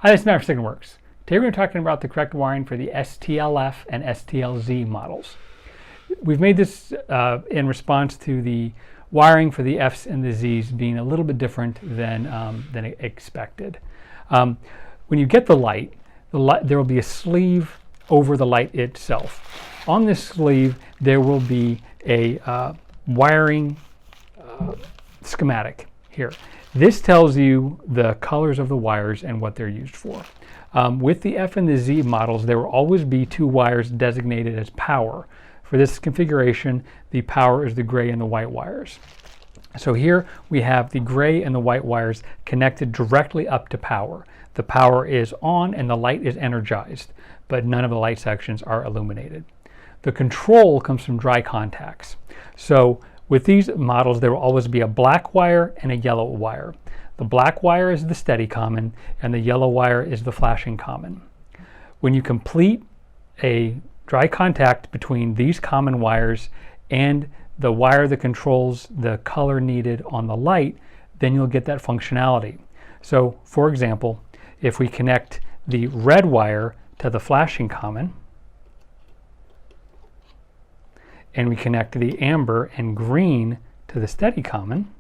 Hi, this is Matt for Signal Works. Today we're talking about the correct wiring for the STLF and STLZ models. We've made this in response to the wiring for the Fs and the Zs being a little bit different than expected. When you get the light, there will be a sleeve over the light itself. On this sleeve, there will be a wiring schematic here. This tells you the colors of the wires and what they're used for. With the F and the Z models, there will always be two wires designated as power. For this configuration, the power is the gray and the white wires. So here we have the gray and the white wires connected directly up to power. The power is on and the light is energized, but none of the light sections are illuminated. The control comes from dry contacts. So with these models, there will always be a black wire and a yellow wire. The black wire is the steady common and the yellow wire is the flashing common. When you complete a dry contact between these common wires and the wire that controls the color needed on the light, then you'll get that functionality. So for example, if we connect the red wire to the flashing common, and we connect the amber and green to the steady common,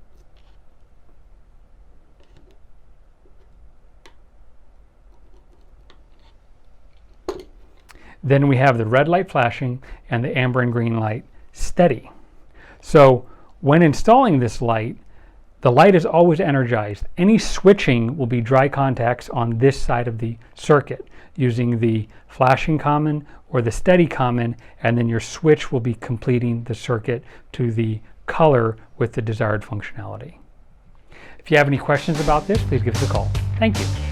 then we have the red light flashing and the amber and green light steady. So when installing this light, the light is always energized. Any switching will be dry contacts on this side of the circuit using the flashing common or the steady common, and then your switch will be completing the circuit to the color with the desired functionality. If you have any questions about this, please give us a call. Thank you.